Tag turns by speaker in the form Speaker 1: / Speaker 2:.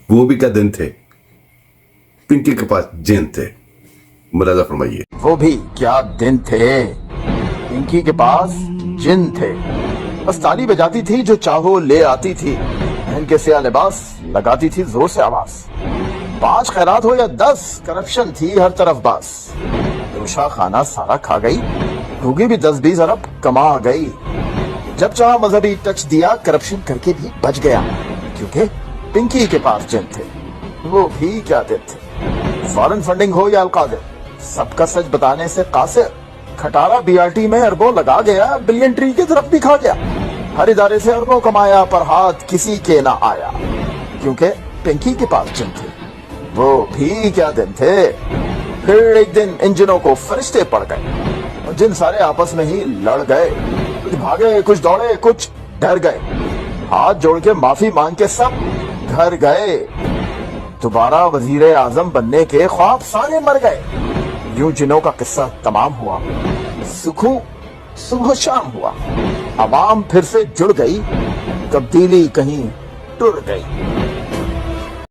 Speaker 1: وہ بھی کیا دن تھے، پنکی کے پاس جن تھے. ملاحظہ فرمائیے.
Speaker 2: وہ بھی کیا دن تھے، پنکی کے پاس جن تھے. بس تالی بجاتی تھی جو چاہو لے آتی تھی، پہن کے سیاہ لباس لگاتی تھی زور سے آواز. 5 خیرات ہو یا 10 کرپشن تھی ہر طرف باس. دوشا خانہ سارا کھا گئی، ڈوگی بھی 10-20 ارب کما گئی. جب چاہا مذہبی ٹچ دیا، کرپشن کر کے بھی بچ گیا، کیونکہ پنکی کے پاس جن تھے. وہ بھی کیا دن تھے. فارن فنڈنگ ہو یا القادر، سب کا سچ بتانے سے قاصر. کھٹارا بی آر ٹی میں اربوں لگا گیا، بلین ٹری کی طرف بھی کھا گیا. ہر ادارے سے اربوں کمایا، پر ہاتھ کسی کے نہ آیا، کیونکہ پنکی کے پاس جن تھے. وہ بھی کیا دن تھے. پھر ایک دن انجنوں کو فرشتے پڑ گئے، اور جن سارے آپس میں ہی لڑ گئے. کچھ بھاگے، کچھ دوڑے، کچھ ڈر گئے. ہاتھ جوڑ کے معافی مانگ کے سب گھر گئے. دوبارہ وزیر اعظم بننے کے خواب سارے مر گئے. یوں جنوں کا قصہ تمام ہوا. سکھوں صبح شام ہوا. عوام پھر سے جڑ گئی، تبدیلی کہیں ٹر گئی.